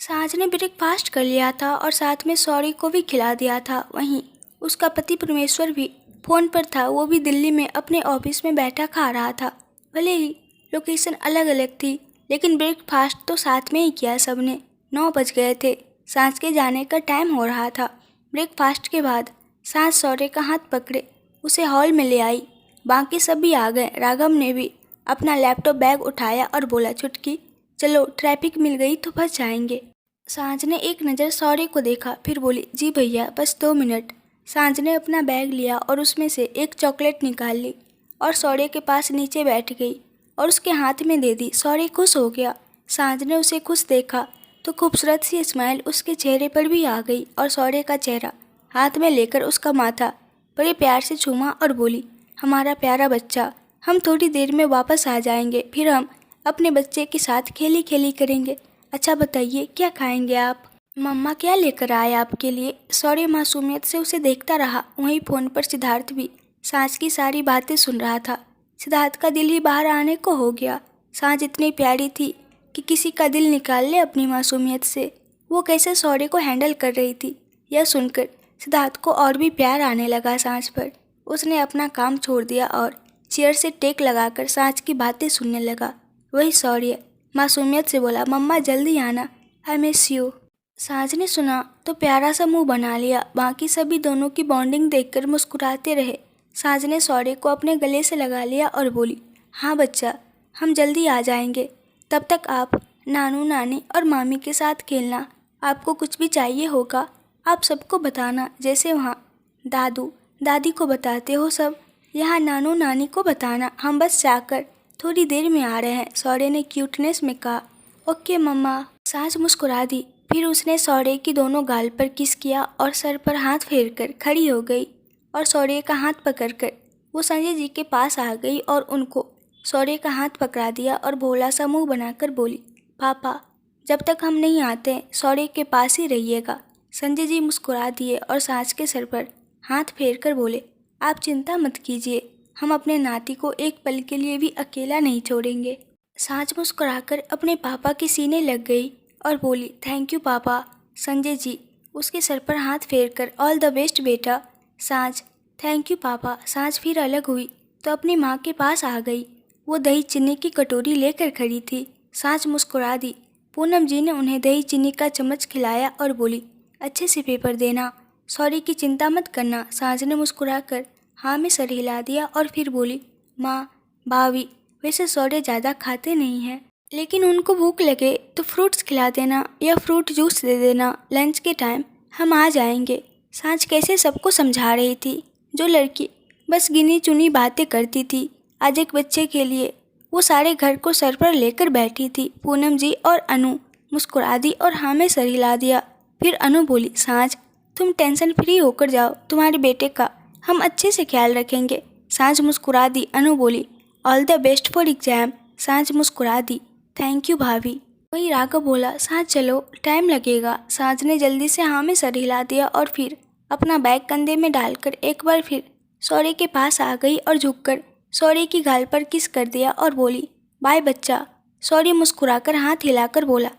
सांझ ने ब्रेकफास्ट कर लिया था और साथ में सॉरी को भी खिला दिया था। वहीं उसका पति परमेश्वर भी फ़ोन पर था। वो भी दिल्ली में अपने ऑफिस में बैठा खा रहा था। भले ही लोकेशन अलग अलग थी, लेकिन ब्रेकफास्ट तो साथ में ही किया सबने। 9 बज गए थे, सांझ के जाने का टाइम हो रहा था। ब्रेकफास्ट के बाद सांझ सौर्य का हाथ पकड़े उसे हॉल में ले आई। बाकी सब भी आ गए। राघव ने भी अपना लैपटॉप बैग उठाया और बोला, छुटकी चलो, ट्रैफिक मिल गई तो फंस जाएंगे। सांझ ने एक नज़र सौर्य को देखा, फिर बोली, जी भैया बस 2 मिनट। सांझ ने अपना बैग लिया और उसमें से एक चॉकलेट निकाल ली और सौर्य के पास नीचे बैठ गई और उसके हाथ में दे दी। सौर्य खुश हो गया। सांझ ने उसे खुश देखा तो खूबसूरत सी स्माइल उसके चेहरे पर भी आ गई और सौर्य का चेहरा हाथ में लेकर उसका माथा बड़े प्यार से चूमा और बोली, हमारा प्यारा बच्चा, हम थोड़ी देर में वापस आ जाएंगे, फिर हम अपने बच्चे के साथ खेली खेली करेंगे। अच्छा बताइए क्या खाएंगे आप? मम्मा क्या लेकर आए आपके लिए? सौर्य मासूमियत से उसे देखता रहा। वहीं फ़ोन पर सिद्धार्थ भी सांझ की सारी बातें सुन रहा था। सिद्धार्थ का दिल ही बाहर आने को हो गया। सांझ इतनी प्यारी थी कि किसी का दिल निकाल ले अपनी मासूमियत से। वो कैसे सौर्य को हैंडल कर रही थी, यह सुनकर सिद्धार्थ को और भी प्यार आने लगा सांझ पर। उसने अपना काम छोड़ दिया और चेयर से टेक लगाकर सांझ की बातें सुनने लगा। वही सौर्य मासूमियत से बोला, मम्मा जल्दी आना, आई मिस यू। सांझ ने सुना तो प्यारा सा मुंह बना लिया। बाकी सभी दोनों की बॉन्डिंग देखकर मुस्कुराते रहे। सांझ ने सौर्य को अपने गले से लगा लिया और बोली, हाँ बच्चा, हम जल्दी आ जाएंगे। तब तक आप नानू नानी और मामी के साथ खेलना। आपको कुछ भी चाहिए होगा आप सबको बताना, जैसे वहाँ दादू दादी को बताते हो सब, यहाँ नानू नानी को बताना। हम बस जाकर थोड़ी देर में आ रहे हैं, सौर्य ने क्यूटनेस में कहा। ओके मम्मा। सांझ मुस्कुरा दी। फिर उसने सौर्य की दोनों गाल पर किस किया और सर पर हाथ फेरकर खड़ी हो गई और सौर्य का हाथ पकड़कर वो संजय जी के पास आ गई और उनको सौर्य का हाथ पकड़ा दिया और भोला सा मुंह बनाकर बोली, पापा जब तक हम नहीं आते सौर्य के पास ही रहिएगा। संजय जी मुस्कुरा दिए और सांझ के सर पर हाथ फेरकर बोले, आप चिंता मत कीजिए, हम अपने नाती को एक पल के लिए भी अकेला नहीं छोड़ेंगे। सांझ मुस्कुराकर अपने पापा के सीने लग गई और बोली, थैंक यू पापा। संजय जी उसके सर पर हाथ फेरकर, ऑल द बेस्ट बेटा। सांझ, थैंक यू पापा। सांझ फिर अलग हुई तो अपनी माँ के पास आ गई। वो दही चीनी की कटोरी लेकर खड़ी थी। सांझ मुस्कुरा दी। पूनम जी ने उन्हें दही चीनी का चम्मच खिलाया और बोली, अच्छे से पेपर देना, सॉरी की चिंता मत करना। सांझ ने मुस्कुराकर हाँ में सर हिला दिया और फिर बोली, माँ भाभी वैसे सौर्य ज़्यादा खाते नहीं हैं, लेकिन उनको भूख लगे तो फ्रूट्स खिला देना या फ्रूट जूस दे देना। लंच के टाइम हम आ जाएंगे। सांझ कैसे सबको समझा रही थी। जो लड़की बस गिनी चुनी बातें करती थी, आज एक बच्चे के लिए वो सारे घर को सर पर लेकर बैठी थी। पूनम जी और अनु मुस्कुरा दी और हाँ में सर हिला दिया। फिर अनु बोली, सांझ तुम टेंशन फ्री होकर जाओ, तुम्हारे बेटे का हम अच्छे से ख्याल रखेंगे। सांझ मुस्कुरा दी। अनु बोली, all the best for exam. सांझ मुस्कुरा दी, थैंक यू भाभी। वहीं राघव बोला, सांझ चलो, टाइम लगेगा। सांझ ने जल्दी से हाँ में सर हिला दिया और फिर अपना बैग कंधे में डालकर एक बार फिर सौर्य के पास आ गई और झुककर सौर्य की गाल पर किस कर दिया और बोली, बाय बच्चा। सौर्य मुस्कुराकर हाथ हिलाकर बोला,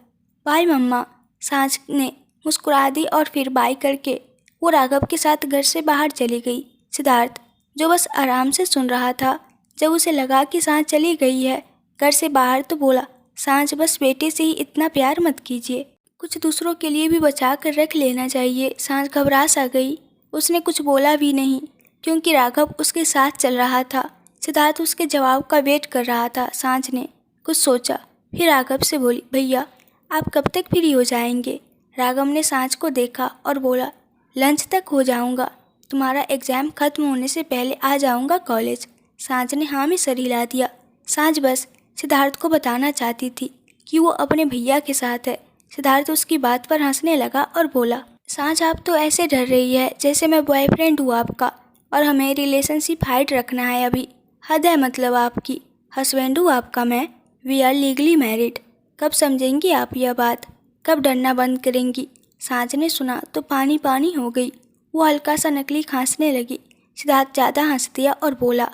बाय मम्मा। सांझ ने मुस्कुरा दी और फिर बाय करके वो राघव के साथ घर से बाहर चली गई। सिद्धार्थ जो बस आराम से सुन रहा था, जब उसे लगा कि सांझ चली गई है घर से बाहर तो बोला, सांझ बस बेटे से ही इतना प्यार मत कीजिए, कुछ दूसरों के लिए भी बचा कर रख लेना चाहिए। सांझ घबरा सा गई। उसने कुछ बोला भी नहीं क्योंकि राघव उसके साथ चल रहा था। सिद्धार्थ उसके जवाब का वेट कर रहा था। सांझ ने कुछ सोचा, फिर राघव से बोली, भैया आप कब तक फ्री हो जाएंगे? राघव ने सांझ को देखा और बोला, लंच तक हो जाऊंगा, तुम्हारा एग्ज़ाम ख़त्म होने से पहले आ जाऊंगा कॉलेज। सांझ ने हाँ में सर हिला दिया। सांझ बस सिद्धार्थ को बताना चाहती थी कि वो अपने भैया के साथ है। सिद्धार्थ उसकी बात पर हंसने लगा और बोला, सांझ आप तो ऐसे डर रही है जैसे मैं बॉयफ्रेंड हूँ आपका और हमें रिलेशनशिप हाइड रखना है अभी। हद है मतलब आपकी। हस्बैंड हूँ आपका मैं। We are legally married. कब समझेंगी आप यह बात? कब डरना बंद करेंगी? सांझ ने सुना तो पानी पानी हो गई। वो हल्का सा नकली खांसने लगी। सिद्धार्थ ज़्यादा हंस दिया और बोला,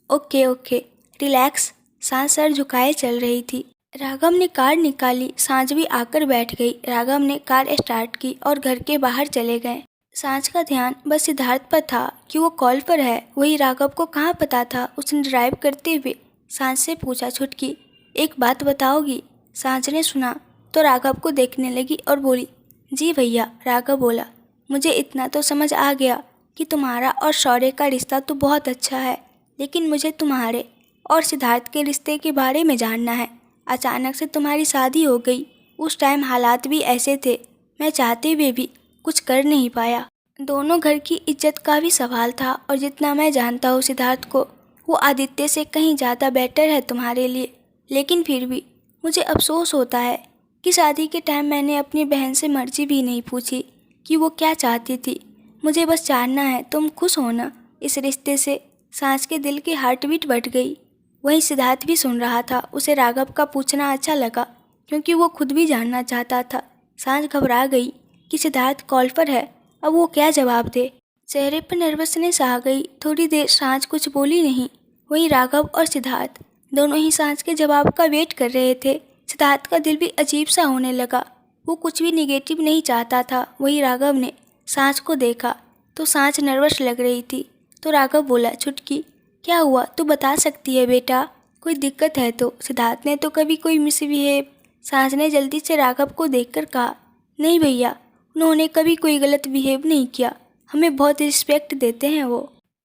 ओके ओके रिलैक्स। सांझ सर झुकाए चल रही थी। राघव ने कार निकाली। सांझ भी आकर बैठ गई। राघव ने कार स्टार्ट की और घर के बाहर चले गए। सांझ का ध्यान बस सिद्धार्थ पर था कि वो कॉल पर है। वही राघव को कहाँ पता था। उसने ड्राइव करते हुए सांझ से पूछा, छुटकी एक बात बताओगी? सांझ ने सुना तो राघव को देखने लगी और बोली, जी भैया। राघव बोला, मुझे इतना तो समझ आ गया कि तुम्हारा और शौर्य का रिश्ता तो बहुत अच्छा है, लेकिन मुझे तुम्हारे और सिद्धार्थ के रिश्ते के बारे में जानना है। अचानक से तुम्हारी शादी हो गई। उस टाइम हालात भी ऐसे थे, मैं चाहते हुए भी कुछ कर नहीं पाया। दोनों घर की इज्जत का भी सवाल था और जितना मैं जानता हूँ सिद्धार्थ को, वो आदित्य से कहीं ज़्यादा बेटर है तुम्हारे लिए। लेकिन फिर भी मुझे अफसोस होता है कि शादी के टाइम मैंने अपनी बहन से मर्जी भी नहीं पूछी कि वो क्या चाहती थी। मुझे बस जानना है तुम खुश हो ना इस रिश्ते से। सांझ के दिल की हार्ट बीट बढ़ गई। वहीं सिद्धार्थ भी सुन रहा था। उसे राघव का पूछना अच्छा लगा क्योंकि वो खुद भी जानना चाहता था। सांझ घबरा गई कि सिद्धार्थ कॉल पर है, अब वो क्या जवाब दे। चेहरे पर नर्वसनेस आ गई। थोड़ी देर सांझ कुछ बोली नहीं। वहीं राघव और सिद्धार्थ दोनों ही सांझ के जवाब का वेट कर रहे थे। सिद्धार्थ का दिल भी अजीब सा होने लगा। वो कुछ भी निगेटिव नहीं चाहता था। वहीं राघव ने सांझ को देखा तो सांझ नर्वस लग रही थी। तो राघव बोला, छुटकी क्या हुआ, तू बता सकती है बेटा, कोई दिक्कत है तो? सिद्धार्थ ने तो कभी कोई मिसबिहेव। सांझ ने जल्दी से राघव को देखकर कहा, नहीं भैया, उन्होंने कभी कोई गलत बिहेव नहीं किया, हमें बहुत रिस्पेक्ट देते हैं वो।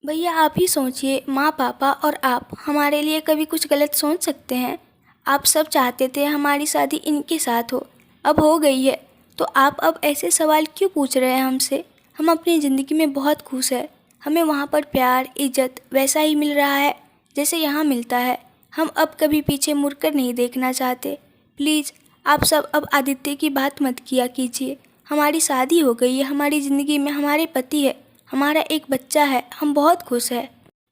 भैया आप ही सोचिए, माँ पापा और आप हमारे लिए कभी कुछ गलत सोच सकते हैं? आप सब चाहते थे हमारी शादी इनके साथ हो, अब हो गई है, तो आप अब ऐसे सवाल क्यों पूछ रहे हैं हमसे? हम अपनी ज़िंदगी में बहुत खुश है। हमें वहाँ पर प्यार इज्जत वैसा ही मिल रहा है जैसे यहाँ मिलता है। हम अब कभी पीछे मुड़कर नहीं देखना चाहते। प्लीज़ आप सब अब आदित्य की बात मत किया कीजिए। हमारी शादी हो गई है, हमारी ज़िंदगी में हमारे पति है, हमारा एक बच्चा है, हम बहुत खुश है।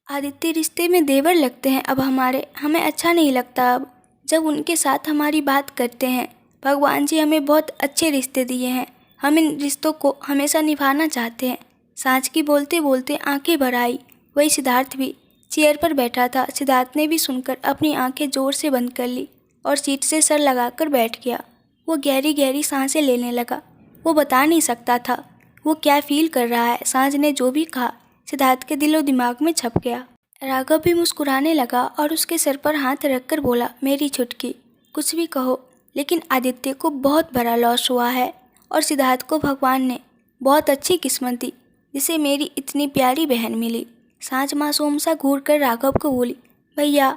आदित्य रिश्ते में देवर लगते हैं अब हमारे, हमें अच्छा नहीं लगता अब जब उनके साथ हमारी बात करते हैं। भगवान जी हमें बहुत अच्छे रिश्ते दिए हैं, हम इन रिश्तों को हमेशा निभाना चाहते हैं। सांझ की बोलते बोलते आंखें भर आई। वही सिद्धार्थ भी चेयर पर बैठा था। सिद्धार्थ ने भी सुनकर अपनी आंखें जोर से बंद कर ली और सीट से सर लगाकर बैठ गया। वो गहरी गहरी सांसें लेने लगा। वो बता नहीं सकता था वो क्या फील कर रहा है। सांझ ने जो भी कहा सिद्धार्थ के दिलो दिमाग में छप गया। राघव भी मुस्कुराने लगा और उसके सर पर हाथ रखकर बोला, मेरी छुटकी, कुछ भी कहो लेकिन आदित्य को बहुत बड़ा लॉस हुआ है और सिद्धार्थ को भगवान ने बहुत अच्छी किस्मत दी जिसे मेरी इतनी प्यारी बहन मिली। सांझ मासूम सा घूर कर राघव को बोली, भैया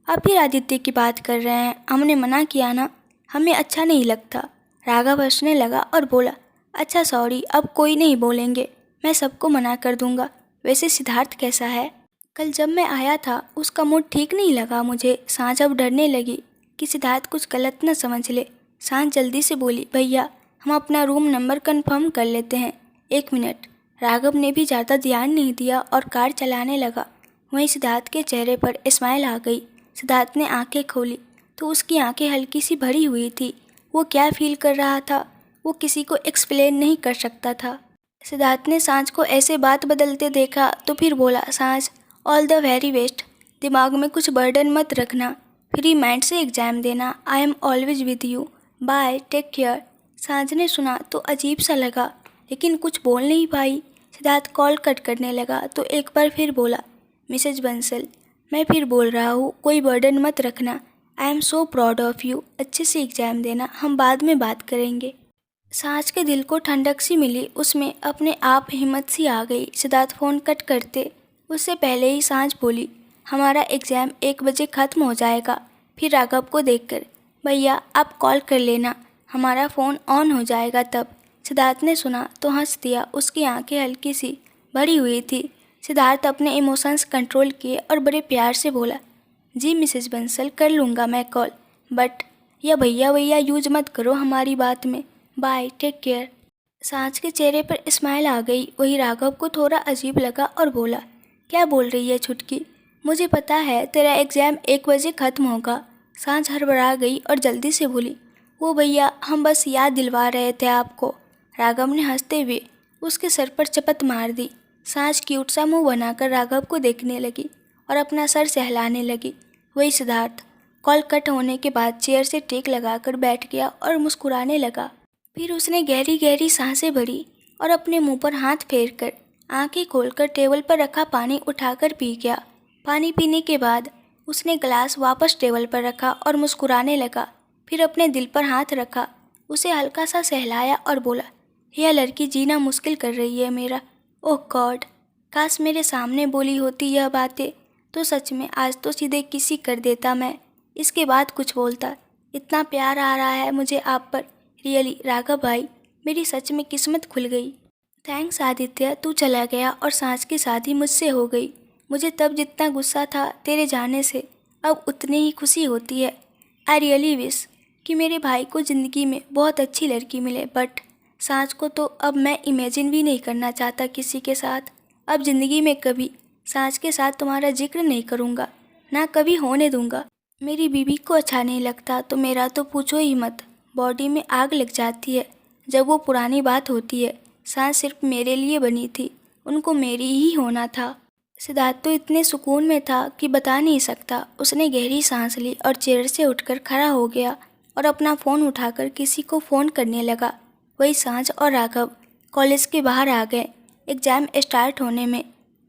आप फिर आदित्य की बात कर रहे हैं, हमने मना किया ना, हमें अच्छा नहीं लगता। राघव हंसने लगा और बोला, अच्छा सॉरी, अब कोई नहीं बोलेंगे, मैं सबको मना कर दूंगा। वैसे सिद्धार्थ कैसा है? कल जब मैं आया था उसका मूड ठीक नहीं लगा मुझे। सांझ अब डरने लगी कि सिद्धार्थ कुछ गलत न समझ ले। सांझ जल्दी से बोली, भैया हम अपना रूम नंबर कंफर्म कर लेते हैं, 1 मिनट। राघव ने भी ज़्यादा ध्यान नहीं दिया और कार चलाने लगा। वहीं सिद्धार्थ के चेहरे पर स्माइल आ गई। सिद्धार्थ ने आंखें खोली तो उसकी आंखें हल्की सी भरी हुई थी। वो क्या फील कर रहा था वो किसी को एक्सप्लेन नहीं कर सकता था। सिद्धार्थ ने सांझ को ऐसे बात बदलते देखा तो फिर बोला, सांझ ऑल द वेरी बेस्ट, दिमाग में कुछ बर्डन मत रखना, फ्री माइंड से एग्ज़ाम देना, I am always with you, bye, take care. Saanjh ने सुना तो अजीब सा लगा लेकिन कुछ बोल नहीं पाई। सिद्धार्थ कॉल कट करने लगा तो एक बार फिर बोला, मिसेज बंसल, मैं फिर बोल रहा हूँ, कोई बर्डन मत रखना, I am so proud of you, अच्छे से एग्ज़ाम देना, हम बाद में बात करेंगे। सांझ के दिल को ठंडक सी मिली। उसमें अपने आप हिम्मत सी आ गई। सिद्धार्थ फ़ोन कट करते उससे पहले ही सांझ बोली, हमारा एग्ज़ाम 1 बजे ख़त्म हो जाएगा। फिर राघव को देखकर, भैया आप कॉल कर लेना, हमारा फ़ोन ऑन हो जाएगा तब। सिद्धार्थ ने सुना तो हंस दिया। उसकी आंखें हल्की सी भरी हुई थी। सिद्धार्थ अपने इमोशंस कंट्रोल किए और बड़े प्यार से बोला, जी मिसेज बंसल, कर लूँगा मैं कॉल, बट या भैया भैया यूज मत करो हमारी बात में, बाय, टेक केयर। सांझ के चेहरे पर स्माइल आ गई। वही राघव को थोड़ा अजीब लगा और बोला, क्या बोल रही है छुटकी, मुझे पता है तेरा एग्ज़ाम 1 बजे ख़त्म होगा। सांझ हड़बड़ा गई और जल्दी से बोली, वो भैया हम बस याद दिलवा रहे थे आपको। राघव ने हंसते हुए उसके सर पर चपत मार दी। सांझ क्यूट सा मुंह बनाकर राघव को देखने लगी और अपना सर सहलाने लगी। वही सिद्धार्थ कॉल कट होने के बाद चेयर से टेक लगाकर बैठ गया और मुस्कुराने लगा। फिर उसने गहरी गहरी सांसें भरी और अपने मुंह पर हाथ फेरकर आंखें खोलकर टेबल पर रखा पानी उठाकर पी गया। पानी पीने के बाद उसने गिलास वापस टेबल पर रखा और मुस्कुराने लगा। फिर अपने दिल पर हाथ रखा, उसे हल्का सा सहलाया और बोला, यह लड़की जीना मुश्किल कर रही है मेरा। ओह गॉड, काश मेरे सामने बोली होती यह बातें तो सच में आज तो सीधे किसी कर देता मैं। इसके बाद कुछ बोलता। इतना प्यार आ रहा है मुझे आप पर, रियली राघव भाई, मेरी सच में किस्मत खुल गई। थैंक्स आदित्य, तू चला गया और सांच की शादी मुझसे हो गई। मुझे तब जितना गुस्सा था तेरे जाने से, अब उतनी ही खुशी होती है। आई रियली विश कि मेरे भाई को ज़िंदगी में बहुत अच्छी लड़की मिले, बट सांच को तो अब मैं इमेजिन भी नहीं करना चाहता किसी के साथ। अब ज़िंदगी में कभी सांच के साथ तुम्हारा जिक्र नहीं करूँगा, ना कभी होने दूँगा। मेरी बीवी को अच्छा नहीं लगता तो मेरा तो पूछो ही मत, बॉडी में आग लग जाती है जब वो पुरानी बात होती है। सांस सिर्फ मेरे लिए बनी थी, उनको मेरी ही होना था। सिद्धार्थ तो इतने सुकून में था कि बता नहीं सकता। उसने गहरी सांस ली और चेयर से उठकर खड़ा हो गया और अपना फ़ोन उठाकर किसी को फ़ोन करने लगा। वही सांच और राघव कॉलेज के बाहर आ गए। एग्ज़ाम स्टार्ट होने में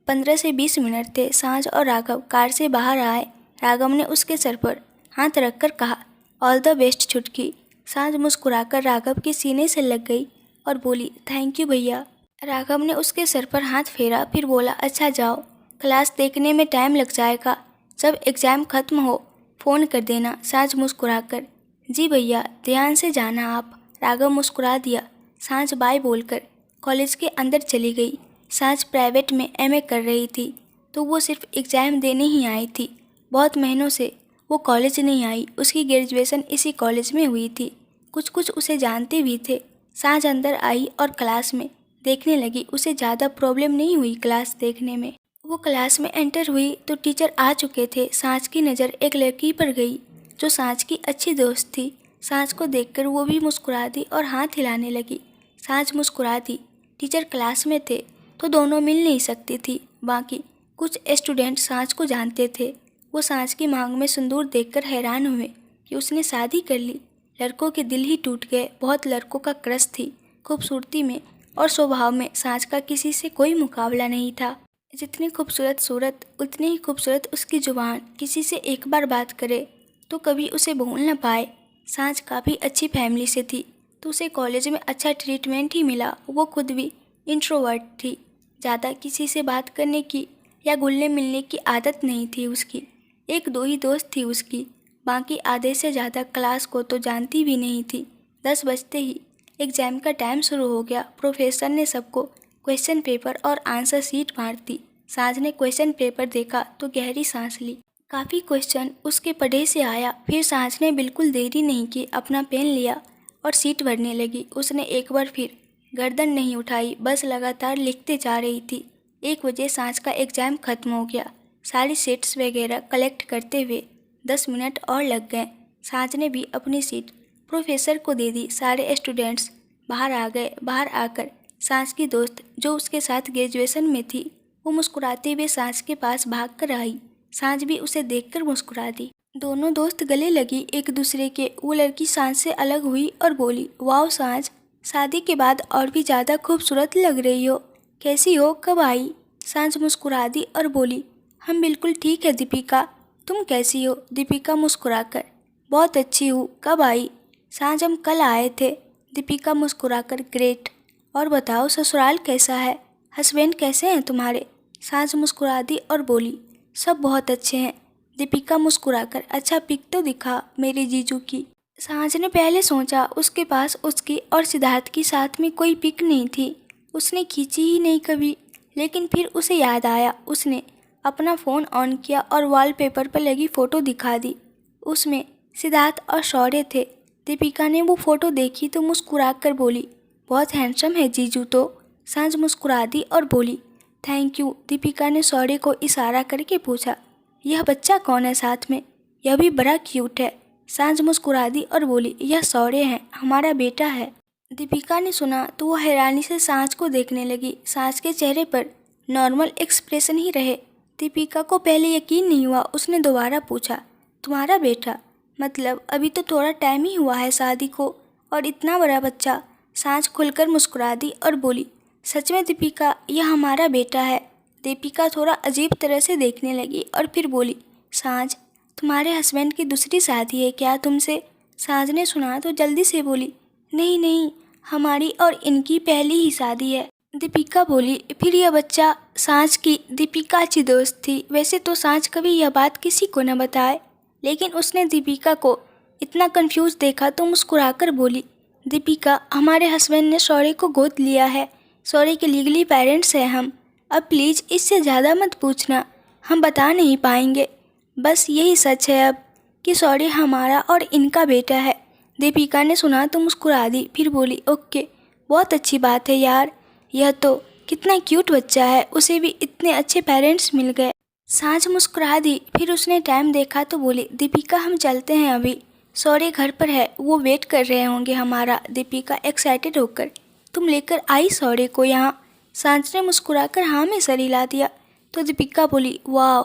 15 से 20 मिनट थे। सांच और राघव कार से बाहर आए। राघव ने उसके सर पर हाथ रखकर कहा, ऑल द बेस्ट छुटकी। सांच मुस्कुराकर राघव के सीने से लग गई और बोली, थैंक यू भैया। राघव ने उसके सर पर हाथ फेरा, फिर बोला, अच्छा जाओ, क्लास देखने में टाइम लग जाएगा, जब एग्ज़ाम ख़त्म हो फ़ोन कर देना। सांच मुस्कुराकर, जी भैया, ध्यान से जाना आप। राघव मुस्कुरा दिया। सांच बाय बोलकर कॉलेज के अंदर चली गई। सांच प्राइवेट में एमए कर रही थी तो वो सिर्फ एग्ज़ाम देने ही आई थी। बहुत महीनों से वो कॉलेज नहीं आई। उसकी ग्रेजुएशन इसी कॉलेज में हुई थी। कुछ कुछ उसे जानते भी थे। सांझ अंदर आई और क्लास में देखने लगी। उसे ज़्यादा प्रॉब्लम नहीं हुई क्लास देखने में। वो क्लास में एंटर हुई तो टीचर आ चुके थे। सांझ की नज़र एक लड़की पर गई जो सांझ की अच्छी दोस्त थी। सांझ को देखकर वो भी मुस्कुरा दी और हाथ हिलाने लगी। सांझ मुस्कुरा दी। टीचर क्लास में थे तो दोनों मिल नहीं सकती थी। बाकी कुछ स्टूडेंट सांझ को जानते थे। वो सांझ की मांग में सिंदूर देखकर हैरान हुए कि उसने शादी कर ली। लड़कों के दिल ही टूट गए। बहुत लड़कों का क्रश थी। खूबसूरती में और स्वभाव में सांझ का किसी से कोई मुकाबला नहीं था। जितनी खूबसूरत सूरत उतनी ही खूबसूरत उसकी जुबान। किसी से एक बार बात करे तो कभी उसे भूल न पाए। सांझ काफ़ी अच्छी फैमिली से थी तो उसे कॉलेज में अच्छा ट्रीटमेंट ही मिला। वो खुद भी इंट्रोवर्ट थी। ज़्यादा किसी से बात करने की या घुलने मिलने की आदत नहीं थी उसकी। एक दो ही दोस्त थी उसकी, बाकी आधे से ज़्यादा क्लास को तो जानती भी नहीं थी। 10 बजते ही एग्ज़ाम का टाइम शुरू हो गया। प्रोफेसर ने सबको क्वेश्चन पेपर और आंसर शीट बांट दी। सांझ ने क्वेश्चन पेपर देखा तो गहरी सांस ली। काफ़ी क्वेश्चन उसके पढ़े से आया। फिर सांझ ने बिल्कुल देरी नहीं की, अपना पेन लिया और शीट भरने लगी। उसने एक बार फिर गर्दन नहीं उठाई, बस लगातार लिखते जा रही थी। 1 बजे सांझ का एग्ज़ाम ख़त्म हो गया। सारी सीट्स वगैरह कलेक्ट करते हुए 10 मिनट और लग गए। सांझ ने भी अपनी सीट प्रोफेसर को दे दी। सारे स्टूडेंट्स बाहर आ गए। बाहर आकर सांझ की दोस्त जो उसके साथ ग्रेजुएशन में थी वो मुस्कुराते हुए सांझ के पास भाग कर आई। सांझ भी उसे देखकर मुस्कुरा दी। दोनों दोस्त गले लगी एक दूसरे के। वो लड़की सांझ से अलग हुई और बोली, वाह सांझ, शादी के बाद और भी ज़्यादा खूबसूरत लग रही हो। कैसी हो, कब आई? सांझ मुस्कुरा दी और बोली, हम बिल्कुल ठीक है दीपिका, तुम कैसी हो? दीपिका मुस्कुराकर, बहुत अच्छी हूँ, कब आई? सांझ, हम कल आए थे। दीपिका मुस्कुराकर, ग्रेट। और बताओ ससुराल कैसा है, हस्बैंड कैसे हैं तुम्हारे? सांझ मुस्कुरा दी और बोली, सब बहुत अच्छे हैं। दीपिका मुस्कुराकर, अच्छा पिक तो दिखा मेरे जीजू की। सांझ ने पहले सोचा उसके पास उसकी और सिद्धार्थ की साथ में कोई पिक नहीं थी। उसने खींची ही नहीं कभी। लेकिन फिर उसे याद आया। उसने अपना फ़ोन ऑन किया और वॉलपेपर पर लगी फ़ोटो दिखा दी। उसमें सिद्धार्थ और शौर्य थे। दीपिका ने वो फ़ोटो देखी तो मुस्कुरा कर बोली, बहुत हैंडसम है जीजू तो। सांझ मुस्कुरा दी और बोली, थैंक यू। दीपिका ने शौर्य को इशारा करके पूछा, यह बच्चा कौन है साथ में? यह भी बड़ा क्यूट है। सांझ मुस्कुरा दी और बोली, यह शौर्य है, हमारा बेटा है। दीपिका ने सुना तो वो हैरानी से सांझ को देखने लगी। सांझ के चेहरे पर नॉर्मल एक्सप्रेशन ही रहे। दीपिका को पहले यकीन नहीं हुआ। उसने दोबारा पूछा, तुम्हारा बेटा? मतलब अभी तो थोड़ा टाइम ही हुआ है शादी को, और इतना बड़ा बच्चा। सांझ खुलकर मुस्कुरा दी और बोली, सच में दीपिका, यह हमारा बेटा है। दीपिका थोड़ा अजीब तरह से देखने लगी और फिर बोली, सांझ, तुम्हारे हस्बैंड की दूसरी शादी है क्या तुमसे? सांझ ने सुना तो जल्दी से बोली, नहीं नहीं, हमारी और इनकी पहली ही शादी है। दीपिका बोली, फिर यह बच्चा? सांझ की दीपिका अच्छी दोस्त थी। वैसे तो सांझ कभी यह बात किसी को न बताए, लेकिन उसने दीपिका को इतना कंफ्यूज देखा तो मुस्कुराकर बोली, दीपिका, हमारे हस्बैंड ने शौर्य को गोद लिया है। शौर्य के लीगली पेरेंट्स हैं हम। अब प्लीज़ इससे ज़्यादा मत पूछना, हम बता नहीं पाएंगे। बस यही सच है अब कि शौर्य हमारा और इनका बेटा है। दीपिका ने सुना तो मुस्कुरा दी, फिर बोली, ओके, बहुत अच्छी बात है यार। यह तो कितना क्यूट बच्चा है, उसे भी इतने अच्छे पेरेंट्स मिल गए। सांझ मुस्कुरा दी, फिर उसने टाइम देखा तो बोली, दीपिका हम चलते हैं अभी। शौर्य घर पर है, वो वेट कर रहे होंगे हमारा। दीपिका एक्साइटेड होकर, तुम लेकर आई शौर्य को यहाँ? सांझ ने मुस्कुराकर हाँ में सर हिला दिया। तो दीपिका बोली, वाह,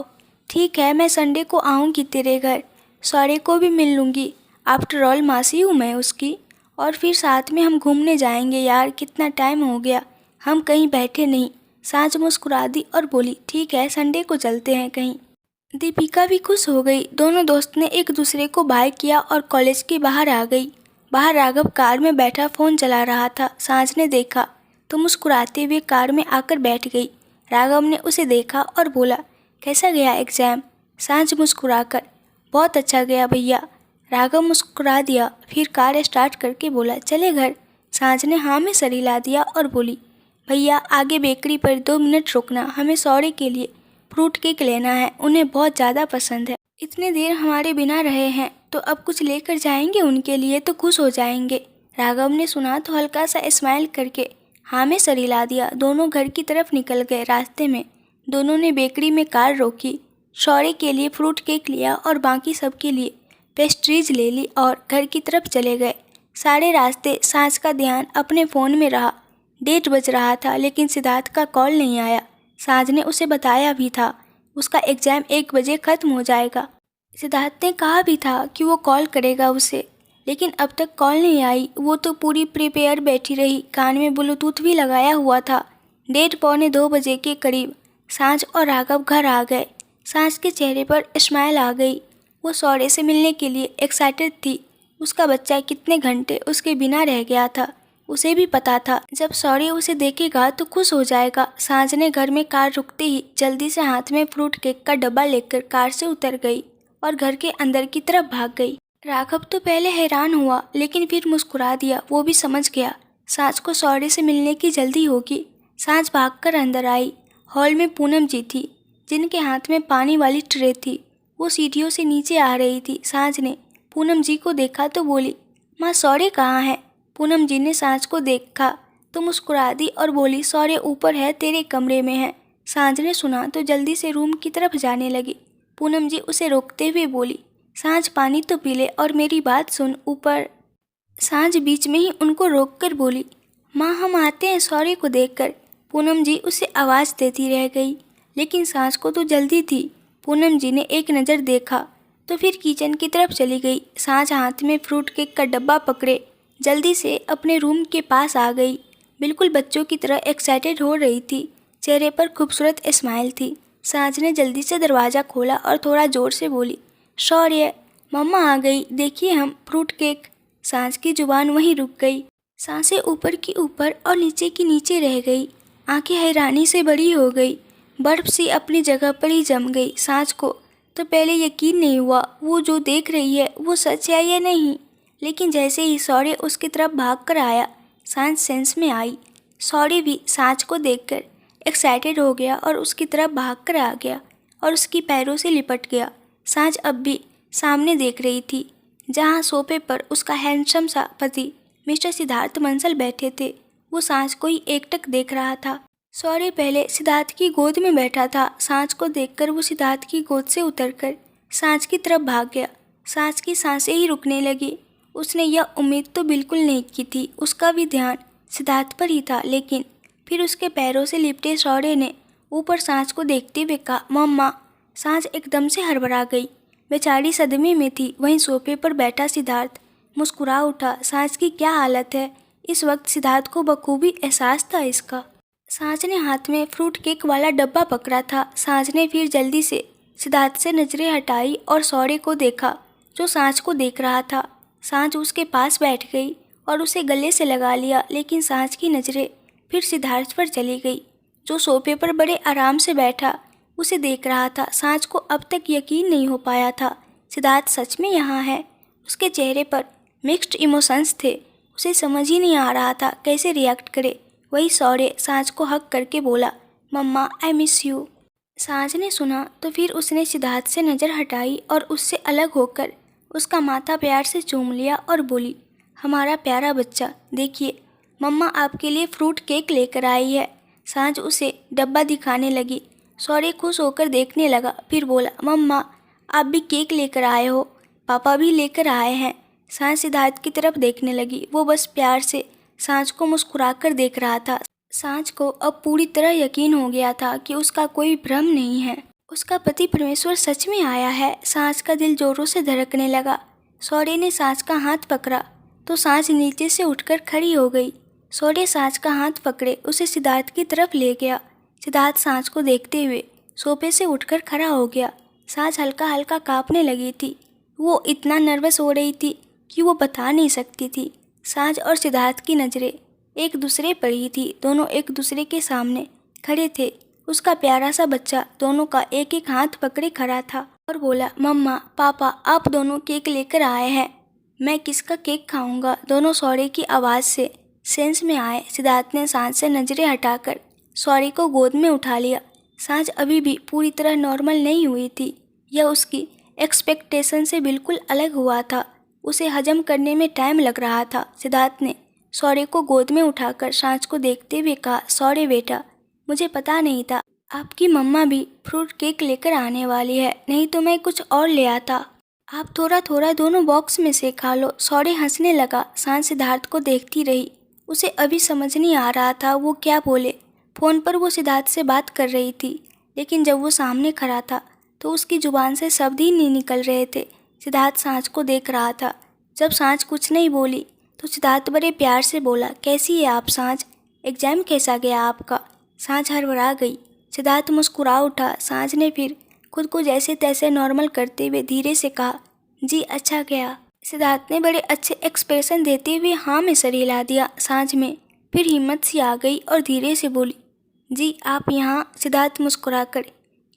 ठीक है, मैं संडे को आऊँगी तेरे घर। शौर्य को भी मिल लूँगी, आफ्टर ऑल मासी हूँ मैं उसकी। और फिर साथ में हम घूमने जाएंगे यार, कितना टाइम हो गया हम कहीं बैठे नहीं। सांझ मुस्कुरा दी और बोली, ठीक है, संडे को चलते हैं कहीं। दीपिका भी खुश हो गई। दोनों दोस्त ने एक दूसरे को बाय किया और कॉलेज के बाहर आ गई। बाहर राघव कार में बैठा फ़ोन चला रहा था। सांझ ने देखा तो मुस्कुराते हुए कार में आकर बैठ गई। राघव ने उसे देखा और बोला, कैसा गया एग्ज़ाम? सांझ मुस्कुराकर, बहुत अच्छा गया भैया। राघव मुस्कुरा दिया, फिर कार स्टार्ट करके बोला, चले घर? सांझ ने हाँ में सर हिला दिया और बोली, भैया आगे बेकरी पर 2 मिनट रुकना, हमें शौर्य के लिए फ्रूट केक लेना है, उन्हें बहुत ज़्यादा पसंद है। इतने देर हमारे बिना रहे हैं तो अब कुछ लेकर जाएंगे उनके लिए तो खुश हो जाएंगे। राघव ने सुना तो हल्का सा स्माइल करके हाँ में सर हिला दिया। दोनों घर की तरफ निकल गए। रास्ते में दोनों ने बेकरी में कार रोकी, शौर्य के लिए फ्रूट केक लिया और बाकी सबके लिए पेस्ट्रीज ले ली और घर की तरफ चले गए। सारे रास्ते सांझ का ध्यान अपने फ़ोन में रहा। 1:30 बज रहा था लेकिन सिद्धार्थ का कॉल नहीं आया। सांझ ने उसे बताया भी था उसका एग्ज़ाम 1 बजे ख़त्म हो जाएगा। सिद्धार्थ ने कहा भी था कि वो कॉल करेगा उसे, लेकिन अब तक कॉल नहीं आई। वो तो पूरी प्रिपेयर बैठी रही, कान में ब्लूटूथ भी लगाया हुआ था। 1:30 पौने 2 बजे के करीब सांझ और राघव घर आ गए। सांझ के चेहरे पर स्माइल आ गई। वो शौर्य से मिलने के लिए एक्साइटेड थी। उसका बच्चा कितने घंटे उसके बिना रह गया था, उसे भी पता था। जब शौर्य उसे देखेगा तो खुश हो जाएगा। सांझ ने घर में कार रुकते ही जल्दी से हाथ में फ्रूट केक का डब्बा लेकर कार से उतर गई और घर के अंदर की तरफ भाग गई। राघव तो पहले हैरान हुआ लेकिन फिर मुस्कुरा दिया। वो भी समझ गया सांझ को शौर्य से मिलने की जल्दी होगी। सांझ भागकर अंदर आई। हॉल में पूनम जी थी, जिनके हाथ में पानी वाली ट्रे थी। वो सीढ़ियों से नीचे आ रही थी। सांझ ने पूनम जी को देखा तो बोली, माँ शौर्य कहाँ है? पूनम जी ने सांझ को देखा तो मुस्कुरा दी और बोली, शौर्य ऊपर है, तेरे कमरे में है। सांझ ने सुना तो जल्दी से रूम की तरफ जाने लगी। पूनम जी उसे रोकते हुए बोली, सांझ पानी तो पी ले और मेरी बात सुन, ऊपर। सांझ बीच में ही उनको रोककर बोली, माँ हम आते हैं शौर्य को देखकर। पूनम जी उसे आवाज़ देती रह गई, लेकिन सांझ को तो जल्दी थी। पूनम जी ने एक नज़र देखा तो फिर किचन की तरफ चली गई। सांझ हाथ में फ्रूट केक का डब्बा पकड़े जल्दी से अपने रूम के पास आ गई। बिल्कुल बच्चों की तरह एक्साइटेड हो रही थी, चेहरे पर खूबसूरत स्माइल थी। सांझ ने जल्दी से दरवाज़ा खोला और थोड़ा ज़ोर से बोली, शौर्य, मम्मा आ गई, देखिए हम फ्रूट केक। सांझ की जुबान वहीं रुक गई। सांसें ऊपर की ऊपर और नीचे की नीचे रह गई। आंखें हैरानी से बड़ी हो गई, बर्फ सी अपनी जगह पर ही जम गई। सांझ को तो पहले यकीन नहीं हुआ वो जो देख रही है वो सच है या नहीं, लेकिन जैसे ही शौर्य उसकी तरफ भाग कर आया, सांझ सेंस में आई। शौर्य भी सांझ को देखकर एक्साइटेड हो गया और उसकी तरफ भाग कर आ गया और उसकी पैरों से लिपट गया। सांझ अब भी सामने देख रही थी, जहाँ सोफे पर उसका हैंडसम सा पति मिस्टर सिद्धार्थ मंसल बैठे थे। वो सांझ को ही एकटक देख रहा था। शौर्य पहले सिद्धार्थ की गोद में बैठा था। सांझ को देखकर वो सिद्धार्थ की गोद से उतरकर सांझ की तरफ भाग गया। सांझ की सांसें ही रुकने लगी। उसने यह उम्मीद तो बिल्कुल नहीं की थी। उसका भी ध्यान सिद्धार्थ पर ही था, लेकिन फिर उसके पैरों से लिपटे शौर्य ने ऊपर सांझ को देखते हुए कहा, मम्मा। सांझ एकदम से हड़बड़ा गई। बेचारी सदमे में थी। वहीं सोफे पर बैठा सिद्धार्थ मुस्कुरा उठा। सांझ की क्या हालत है। इस वक्त सिद्धार्थ को बखूबी एहसास था इसका। सांझ ने हाथ में फ्रूट केक वाला डब्बा पकड़ा था। सांझ ने फिर जल्दी से सिद्धार्थ से नजरें हटाई और सौर्य को देखा जो सांझ को देख रहा था। सांझ उसके पास बैठ गई और उसे गले से लगा लिया, लेकिन सांझ की नजरें फिर सिद्धार्थ पर चली गई जो सोफे पर बड़े आराम से बैठा उसे देख रहा था। सांझ को अब तक यकीन नहीं हो पाया था सिद्धार्थ सच में यहाँ है। उसके चेहरे पर मिक्स्ड इमोशंस थे। उसे समझ ही नहीं आ रहा था कैसे रिएक्ट करे। वही सौर्य सांझ को हक करके बोला, मम्मा आई मिस यू। सांझ ने सुना तो फिर उसने सिद्धार्थ से नज़र हटाई और उससे अलग होकर उसका माथा प्यार से चूम लिया और बोली, हमारा प्यारा बच्चा, देखिए मम्मा आपके लिए फ्रूट केक लेकर आई है। सांझ उसे डब्बा दिखाने लगी। सौर्य खुश होकर देखने लगा, फिर बोला, मम्मा आप भी केक लेकर आए हो, पापा भी लेकर आए हैं। सांझ सिद्धार्थ की तरफ देखने लगी। वो बस प्यार से सांझ को मुस्कुराकर देख रहा था। सांझ को अब पूरी तरह यकीन हो गया था कि उसका कोई भ्रम नहीं है, उसका पति परमेश्वर सच में आया है। सांझ का दिल जोरों से धड़कने लगा। सौर्य ने सांझ का हाथ पकड़ा तो सांझ नीचे से उठकर खड़ी हो गई। सौर्य सांझ का हाथ पकड़े उसे सिद्धार्थ की तरफ ले गया। सिद्धार्थ सांझ को देखते हुए सोफे से उठकर खड़ा हो गया। सांझ हल्का हल्का कांपने लगी थी। वो इतना नर्वस हो रही थी कि वो बता नहीं सकती थी। सांझ और सिद्धार्थ की नज़रें एक दूसरे पर ही थी। दोनों एक दूसरे के सामने खड़े थे। उसका प्यारा सा बच्चा दोनों का एक एक हाथ पकड़े खड़ा था और बोला, मम्मा पापा आप दोनों केक लेकर आए हैं, मैं किसका केक खाऊंगा। दोनों सौर्य की आवाज़ से सेंस में आए। सिद्धार्थ ने सांझ से नज़रें हटाकर सौर्य को गोद में उठा लिया। सांझ अभी भी पूरी तरह नॉर्मल नहीं हुई थी। यह उसकी एक्सपेक्टेशन से बिल्कुल अलग हुआ था। उसे हजम करने में टाइम लग रहा था। सिद्धार्थ ने सौर्य को गोद में उठाकर सांझ को देखते हुए कहा, सौर्य बेटा, मुझे पता नहीं था आपकी मम्मा भी फ्रूट केक लेकर आने वाली है, नहीं तो मैं कुछ और ले आता। आप थोड़ा थोड़ा दोनों बॉक्स में से खा लो। सौर्य हंसने लगा। सांझ सिद्धार्थ को देखती रही। उसे अभी समझ नहीं आ रहा था वो क्या बोले। फ़ोन पर वो सिद्धार्थ से बात कर रही थी, लेकिन जब वो सामने खड़ा था तो उसकी ज़ुबान से शब्द ही नहीं निकल रहे थे। सिद्धार्थ सांझ को देख रहा था। जब सांझ कुछ नहीं बोली तो सिद्धार्थ बड़े प्यार से बोला, कैसी है आप सांझ, एग्ज़ाम कैसा गया आपका। सांझ हड़बड़ा गई। सिद्धार्थ मुस्कुरा उठा। सांझ ने फिर खुद को जैसे तैसे नॉर्मल करते हुए धीरे से कहा, जी अच्छा गया। सिद्धार्थ ने बड़े अच्छे एक्सप्रेशन देते हुए हाँ में सर हिला दिया। सांझ में फिर हिम्मत सी आ गई और धीरे से बोली, जी आप यहाँ। सिद्धार्थ मुस्कुराकर,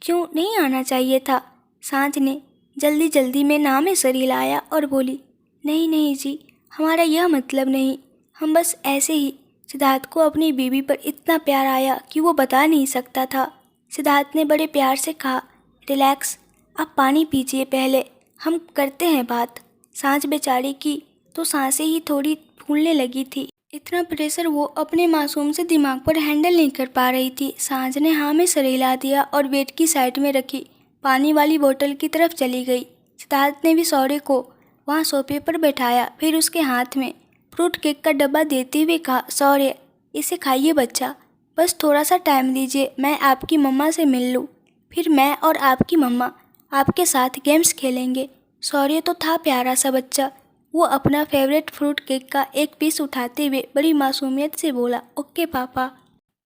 क्यों नहीं आना चाहिए था। सांझ ने जल्दी जल्दी में ना में सर हिलाया और बोली, नहीं नहीं जी, हमारा यह मतलब नहीं, हम बस ऐसे ही। सिद्धार्थ को अपनी बीवी पर इतना प्यार आया कि वो बता नहीं सकता था। सिद्धार्थ ने बड़े प्यार से कहा, रिलैक्स, आप पानी पीजिए पहले, हम करते हैं बात। सांझ बेचारी की तो सांसें ही थोड़ी फूलने लगी थी। इतना प्रेशर वो अपने मासूम से दिमाग पर हैंडल नहीं कर पा रही थी। सांझ ने हाँ में सर हिला दिया और बेड की साइड में रखी पानी वाली बोतल की तरफ चली गई। सिद्धार्थ ने भी सौर्य को वहाँ सोफे पर बैठाया, फिर उसके हाथ में फ्रूट केक का डब्बा देते हुए कहा, सौर्य इसे खाइए बच्चा, बस थोड़ा सा टाइम दीजिए, मैं आपकी मम्मा से मिल लूँ, फिर मैं और आपकी मम्मा आपके साथ गेम्स खेलेंगे। सौर्य तो था प्यारा सा बच्चा। वो अपना फेवरेट फ्रूट केक का एक पीस उठाते हुए बड़ी मासूमियत से बोला, ओके पापा।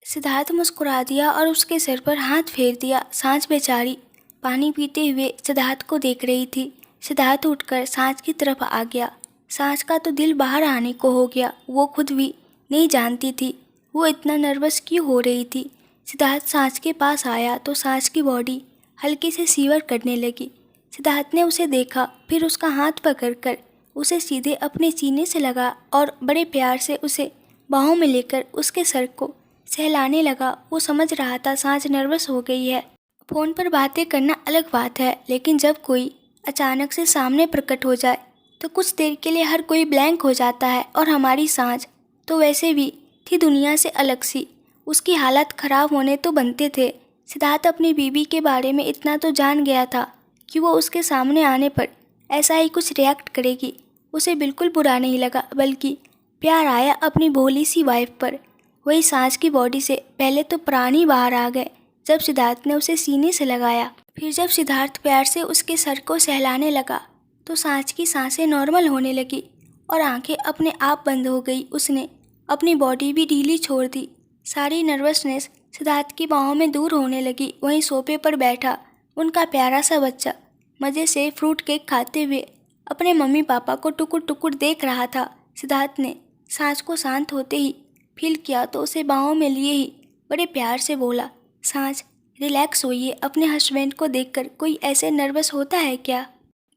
सिद्धार्थ मुस्कुरा दिया और उसके सिर पर हाथ फेर दिया। सांझ बेचारी पानी पीते हुए सिद्धार्थ को देख रही थी। सिद्धार्थ उठकर सांझ की तरफ आ गया। सांझ का तो दिल बाहर आने को हो गया। वो खुद भी नहीं जानती थी वो इतना नर्वस क्यों हो रही थी। सिद्धार्थ सांझ के पास आया तो सांझ की बॉडी हल्के से सीवर करने लगी। सिद्धार्थ ने उसे देखा, फिर उसका हाथ पकड़कर उसे सीधे अपने सीने से लगा और बड़े प्यार से उसे बाहों में लेकर उसके सर को सहलाने लगा। वो समझ रहा था सांझ नर्वस हो गई है। फ़ोन पर बातें करना अलग बात है, लेकिन जब कोई अचानक से सामने प्रकट हो जाए तो कुछ देर के लिए हर कोई ब्लैंक हो जाता है। और हमारी सांझ तो वैसे भी थी दुनिया से अलग सी। उसकी हालत ख़राब होने तो बनते थे। सिद्धार्थ अपनी बीवी के बारे में इतना तो जान गया था कि वो उसके सामने आने पर ऐसा ही कुछ रिएक्ट करेगी। उसे बिल्कुल बुरा नहीं लगा, बल्कि प्यार आया अपनी भोली सी वाइफ पर। वही सांझ की बॉडी से पहले तो प्राण ही बाहर आ गए। जब सिद्धार्थ ने उसे सीने से लगाया। फिर जब सिद्धार्थ प्यार से उसके सर को सहलाने लगा तो सांच की सांसें नॉर्मल होने लगी और आंखें अपने आप बंद हो गई। उसने अपनी बॉडी भी ढीली छोड़ दी। सारी नर्वसनेस सिद्धार्थ की बाहों में दूर होने लगी। वहीं सोफे पर बैठा उनका प्यारा सा बच्चा मज़े से फ्रूट केक खाते हुए अपने मम्मी पापा को टुकुर टुकुर देख रहा था। सिद्धार्थ ने सांच को शांत होते ही फील किया तो उसे बाहों में लिए ही बड़े प्यार से बोला, सांच रिलैक्स होइए, अपने हस्बैंड को देखकर कोई ऐसे नर्वस होता है क्या?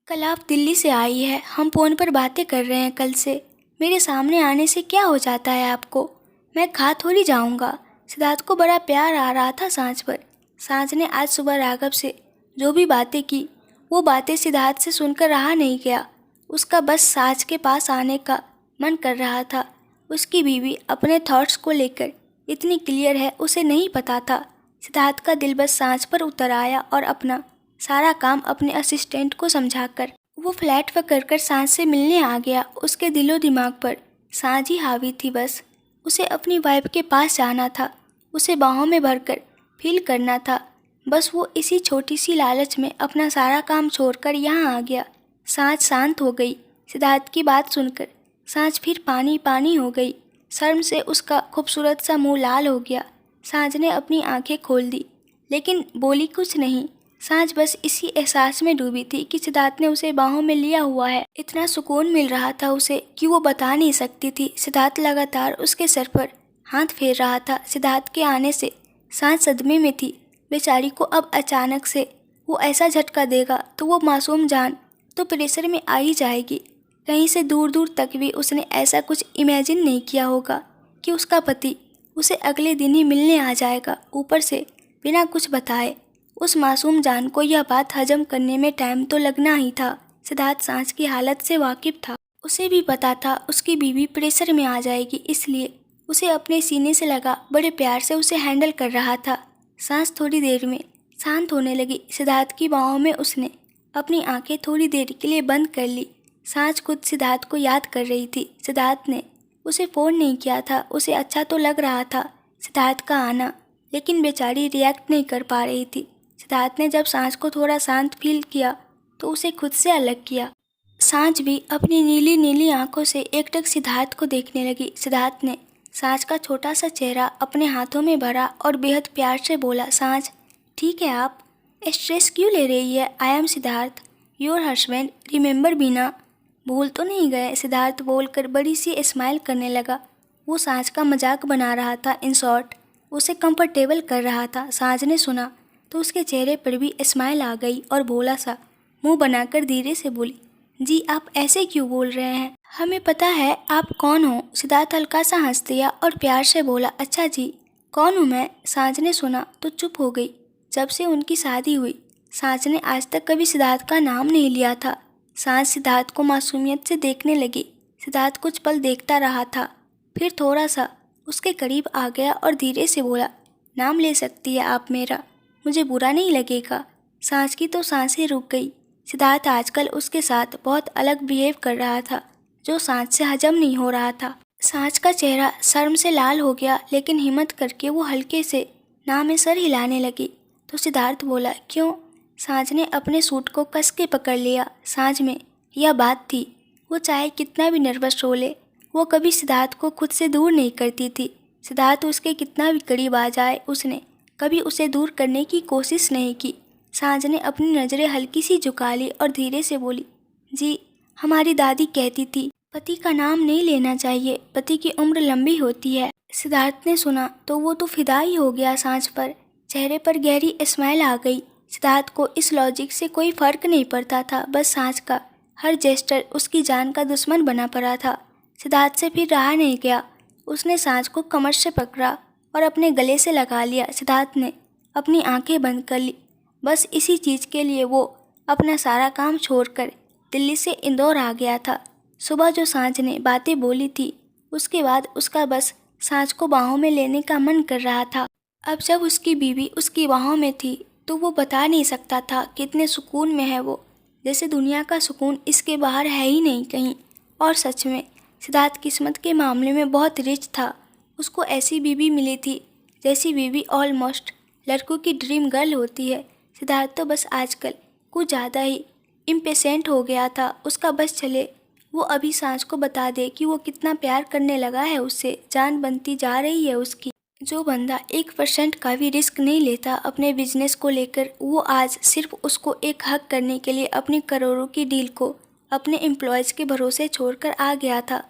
कल आप दिल्ली से आई है, हम फ़ोन पर बातें कर रहे हैं कल से। मेरे सामने आने से क्या हो जाता है आपको? मैं खा थोड़ी जाऊंगा। सिद्धार्थ को बड़ा प्यार आ रहा था सांच पर। सांच ने आज सुबह राघव से जो भी बातें की वो बातें सिद्धार्थ से सुनकर रहा नहीं गया। उसका बस सांच के पास आने का मन कर रहा था। उसकी बीवी अपने थॉट्स को लेकर इतनी क्लियर है उसे नहीं पता था। सिद्धार्थ का दिल बस सांच पर उतर आया और अपना सारा काम अपने असिस्टेंट को समझाकर वो फ्लैट पकड़ कर सांच से मिलने आ गया। उसके दिलो दिमाग पर सांच ही हावी थी। बस उसे अपनी वाइफ के पास जाना था, उसे बाहों में भरकर फील करना था। बस वो इसी छोटी सी लालच में अपना सारा काम छोड़कर यहाँ आ गया। सांच शांत हो गई। सिद्धार्थ की बात सुनकर सांच फिर पानी पानी हो गई। शर्म से उसका खूबसूरत सा मुंह लाल हो गया। सांच ने अपनी आंखें खोल दी लेकिन बोली कुछ नहीं। सांच बस इसी एहसास में डूबी थी कि सिद्धार्थ ने उसे बाहों में लिया हुआ है। इतना सुकून मिल रहा था उसे कि वो बता नहीं सकती थी। सिद्धार्थ लगातार उसके सर पर हाथ फेर रहा था। सिद्धार्थ के आने से सांच सदमे में थी। बेचारी को अब अचानक से वो ऐसा झटका देगा तो वो मासूम जान तो प्रेशर में आ ही जाएगी। कहीं से दूर दूर तक भी उसने ऐसा कुछ इमेजिन नहीं किया होगा कि उसका पति उसे अगले दिन ही मिलने आ जाएगा, ऊपर से बिना कुछ बताए। उस मासूम जान को यह बात हजम करने में टाइम तो लगना ही था। सिद्धार्थ सांच की हालत से वाकिफ था। उसे भी पता था उसकी बीवी प्रेशर में आ जाएगी, इसलिए उसे अपने सीने से लगा बड़े प्यार से उसे हैंडल कर रहा था। सांस थोड़ी देर में शांत होने लगी। सिद्धार्थ की बाहों में उसने अपनी आंखें थोड़ी देर के लिए बंद कर ली। सांच खुद सिद्धार्थ को याद कर रही थी। सिद्धार्थ ने उसे फ़ोन नहीं किया था। उसे अच्छा तो लग रहा था सिद्धार्थ का आना, लेकिन बेचारी रिएक्ट नहीं कर पा रही थी। सिद्धार्थ ने जब सांच को थोड़ा शांत फील किया तो उसे खुद से अलग किया। सांच भी अपनी नीली नीली आंखों से एकटक सिद्धार्थ को देखने लगी। सिद्धार्थ ने सांच का छोटा सा चेहरा अपने हाथों में भरा और बेहद प्यार से बोला, सांच ठीक है, आप स्ट्रेस क्यों ले रही है? I am Siddharth, your husband, remember Bina, भूल तो नहीं गए? सिद्धार्थ बोलकर बड़ी सी स्माइल करने लगा। वो सांच का मजाक बना रहा था, इन शॉर्ट उसे कंफर्टेबल कर रहा था। सांच ने सुना तो उसके चेहरे पर भी स्माइल आ गई और भोला सा मुंह बनाकर धीरे से बोली, जी आप ऐसे क्यों बोल रहे हैं? हमें पता है आप कौन हो। सिद्धार्थ हल्का सा हंस दिया और प्यार से बोला, अच्छा जी, कौन हूँ मैं? सांच ने सुना तो चुप हो गई। जब से उनकी शादी हुई सांच ने आज तक कभी सिद्धार्थ का नाम नहीं लिया था। सांच सिद्धार्थ को मासूमियत से देखने लगी। सिद्धार्थ कुछ पल देखता रहा था, फिर थोड़ा सा उसके करीब आ गया और धीरे से बोला, नाम ले सकती है आप मेरा, मुझे बुरा नहीं लगेगा। सांच की तो सांसें रुक गई। सिद्धार्थ आजकल उसके साथ बहुत अलग बिहेव कर रहा था जो सांच से हजम नहीं हो रहा था। सांच का चेहरा शर्म से लाल हो गया, लेकिन हिम्मत करके वो हल्के से ना में सर हिलाने लगी। तो सिद्धार्थ बोला, क्यों? सांच ने अपने सूट को कस के पकड़ लिया। सांच में यह बात थी, वो चाहे कितना भी नर्वस हो ले, वो कभी सिद्धार्थ को खुद से दूर नहीं करती थी। सिद्धार्थ उसके कितना भी करीब आ जाए, उसने कभी उसे दूर करने की कोशिश नहीं की। सांच ने अपनी नज़रें हल्की सी झुका ली और धीरे से बोली, जी हमारी दादी कहती थी पति का नाम नहीं लेना चाहिए, पति की उम्र लंबी होती है। सिद्धार्थ ने सुना तो वो तो फिदा ही हो गया सांच पर। चेहरे पर गहरी स्माइल आ गई। सिद्धार्थ को इस लॉजिक से कोई फर्क नहीं पड़ता था, बस सांच का हर जेस्टर उसकी जान का दुश्मन बना पड़ा था। सिद्धार्थ से फिर रहा नहीं गया। उसने सांच को कमर से पकड़ा और अपने गले से लगा लिया। सिद्धार्थ ने अपनी आंखें बंद कर ली। बस इसी चीज़ के लिए वो अपना सारा काम छोड़कर दिल्ली से इंदौर आ गया था। सुबह जो सांच ने बातें बोली थी, उसके बाद उसका बस सांच को बाहों में लेने का मन कर रहा था। अब जब उसकी बीवी उसकी बाहों में थी तो वो बता नहीं सकता था कितने सुकून में है वो, जैसे दुनिया का सुकून इसके बाहर है ही नहीं कहीं। और सच में सिद्धार्थ किस्मत के मामले में बहुत रिच था। उसको ऐसी बीवी मिली थी जैसी बीवी ऑलमोस्ट लड़कों की ड्रीम गर्ल होती है। सिद्धार्थ तो बस आजकल कुछ ज़्यादा ही इम्पेशेंट हो गया था। उसका बस चले वो अभी सांझ को बता दे कि वो कितना प्यार करने लगा है उससे, जान बनती जा रही है उसकी। जो बंदा 1% का भी रिस्क नहीं लेता अपने बिजनेस को लेकर, वो आज सिर्फ उसको एक हक करने के लिए अपनी करोड़ों की डील को अपने एम्प्लॉयज़ के भरोसे छोड़कर आ गया था।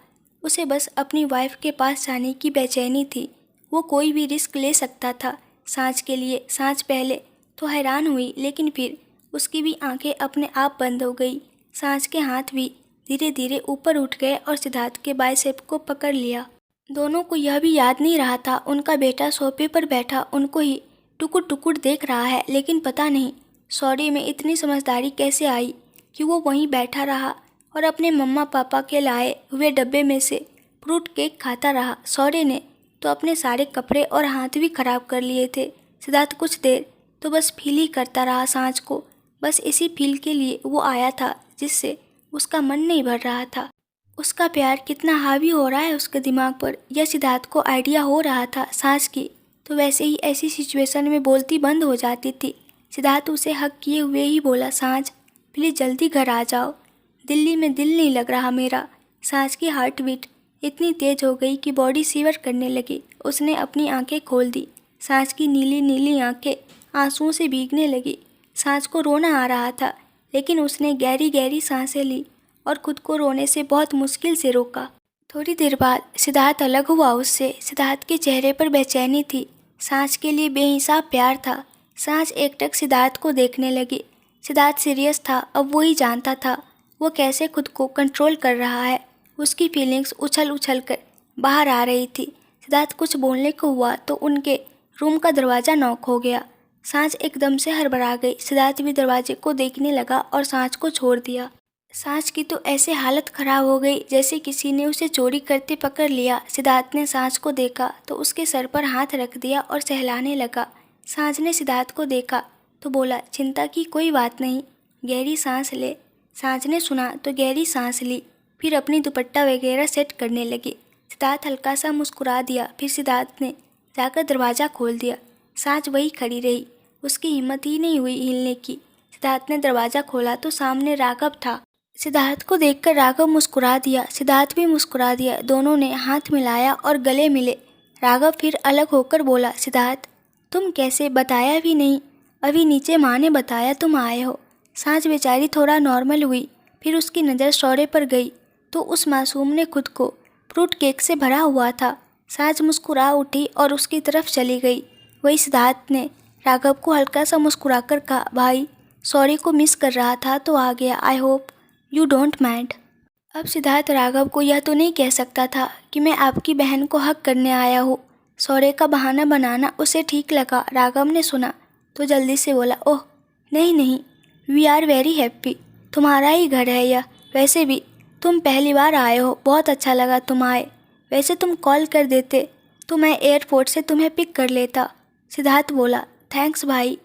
उसे बस अपनी वाइफ के पास जाने की बेचैनी थी। वो कोई भी रिस्क ले सकता था सांझ के लिए। सांझ पहले तो हैरान हुई, लेकिन फिर उसकी भी आंखें अपने आप बंद हो गई। सांझ के हाथ भी धीरे धीरे ऊपर उठ गए और सिद्धार्थ के बाइसेप को पकड़ लिया। दोनों को यह भी याद नहीं रहा था उनका बेटा सोफे पर बैठा उनको ही टुकुर टुकुर देख रहा है, लेकिन पता नहीं सॉरी में इतनी समझदारी कैसे आई कि वो वहीं बैठा रहा और अपने मम्मा पापा के लाए हुए डब्बे में से फ्रूट केक खाता रहा। सॉरी ने तो अपने सारे कपड़े और हाथ भी खराब कर लिए थे। सिद्धार्थ कुछ देर तो बस फील ही करता रहा सांझ को। बस इसी फील के लिए वो आया था जिससे उसका मन नहीं भर रहा था। उसका प्यार कितना हावी हो रहा है उसके दिमाग पर, यह सिद्धार्थ को आइडिया हो रहा था। सांझ की तो वैसे ही ऐसी सिचुएशन में बोलती बंद हो जाती थी। सिद्धार्थ उसे हक किए हुए ही बोला, सांझ प्लीज़ जल्दी घर आ जाओ, दिल्ली में दिल नहीं लग रहा मेरा। सांझ की हार्ट बीट इतनी तेज हो गई कि बॉडी सीवर करने लगी। उसने अपनी आंखें खोल दी। सांझ की नीली नीली आंखें आंसुओं से भीगने लगी। सांझ को रोना आ रहा था, लेकिन उसने गहरी गहरी सांसें ली और खुद को रोने से बहुत मुश्किल से रोका। थोड़ी देर बाद सिद्धार्थ अलग हुआ उससे। सिद्धार्थ के चेहरे पर बेचैनी थी। सांझ के लिए बेहिसाब प्यार था। सांझ एकटक सिद्धार्थ को देखने लगी। सिद्धार्थ सीरियस था। अब वो ही जानता था वो कैसे खुद को कंट्रोल कर रहा है। उसकी फीलिंग्स उछल उछल कर बाहर आ रही थी। सिद्धार्थ कुछ बोलने को हुआ तो उनके रूम का दरवाज़ा नॉक हो गया। सांझ एकदम से हड़बड़ा गई। सिद्धार्थ भी दरवाजे को देखने लगा और सांझ को छोड़ दिया। सांझ की तो ऐसे हालत खराब हो गई जैसे किसी ने उसे चोरी करते पकड़ लिया। सिद्धार्थ ने सांझ को देखा तो उसके सर पर हाथ रख दिया और सहलाने लगा। सांझ ने सिद्धार्थ को देखा तो बोला, चिंता की कोई बात नहीं, गहरी सांस ले। सांझ ने सुना तो गहरी सांस ली, फिर अपनी दुपट्टा वगैरह सेट करने लगी। सिद्धार्थ हल्का सा मुस्कुरा दिया। फिर सिद्धार्थ ने जाकर दरवाज़ा खोल दिया। सांझ वही खड़ी रही, उसकी हिम्मत ही नहीं हुई हिलने की। सिद्धार्थ ने दरवाज़ा खोला तो सामने राघव था। सिद्धार्थ को देखकर राघव मुस्कुरा दिया। सिद्धार्थ भी मुस्कुरा दिया। दोनों ने हाथ मिलाया और गले मिले। राघव फिर अलग होकर बोला, सिद्धार्थ तुम कैसे, बताया भी नहीं, अभी नीचे माँ ने बताया तुम आए हो। सांझ बेचारी थोड़ा नॉर्मल हुई। फिर उसकी नज़र शौर्य पर गई तो उस मासूम ने खुद को फ्रूट केक से भरा हुआ था। सांझ मुस्कुरा उठी और उसकी तरफ चली गई। वही सिद्धार्थ ने राघव को हल्का सा मुस्कुरा कर कहा, भाई सॉरी को मिस कर रहा था तो आ गया, I hope you don't mind. अब सिद्धार्थ राघव को यह तो नहीं कह सकता था कि मैं आपकी बहन को हक करने आया हूँ। सॉरी का बहाना बनाना उसे ठीक लगा। राघव ने सुना तो जल्दी से बोला, ओह नहीं नहीं, वी आर वेरी हैप्पी, तुम्हारा ही घर है यह। वैसे भी तुम पहली बार आए हो, बहुत अच्छा लगा तुम आए। वैसे तुम कॉल कर देते तो मैं एयरपोर्ट से तुम्हें पिक कर लेता। सिद्धार्थ बोला, थैंक्स भाई,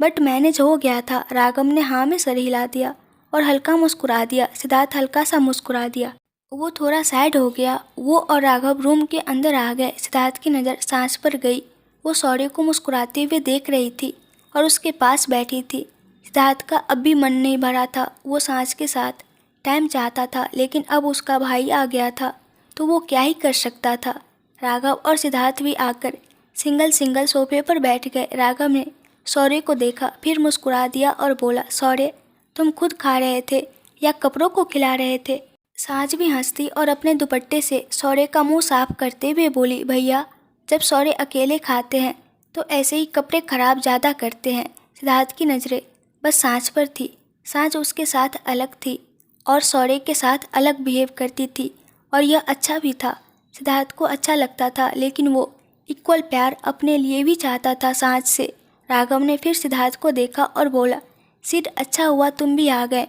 बट मैनेज हो गया था। राघव ने हाँ में सर हिला दिया और हल्का मुस्कुरा दिया। सिद्धार्थ हल्का सा मुस्कुरा दिया। वो थोड़ा सैड हो गया। वो और राघव रूम के अंदर आ गए। सिद्धार्थ की नज़र सांस पर गई। वो सौर्य को मुस्कुराते हुए देख रही थी और उसके पास बैठी थी। सिद्धार्थ का अब भी मन नहीं भरा था। वो सांस के साथ टाइम चाहता था, लेकिन अब उसका भाई आ गया था तो वो क्या ही कर सकता था। राघव और सिद्धार्थ भी आकर सिंगल सिंगल सोफे पर बैठ गए। राघव ने सौर्य को देखा, फिर मुस्कुरा दिया और बोला, सौर्य तुम खुद खा रहे थे या कपड़ों को खिला रहे थे? सांझ भी हंसती और अपने दुपट्टे से सौर्य का मुंह साफ करते हुए बोली, भैया जब सौर्य अकेले खाते हैं तो ऐसे ही कपड़े खराब ज़्यादा करते हैं। सिद्धार्थ की नज़रें बस सांझ पर थी। सांझ उसके साथ अलग थी और सौर्य के साथ अलग बिहेव करती थी और यह अच्छा भी था। सिद्धार्थ को अच्छा लगता था, लेकिन वो इक्वल प्यार अपने लिए भी चाहता था सांझ से। राघव ने फिर सिद्धार्थ को देखा और बोला, सिड अच्छा हुआ तुम भी आ गए।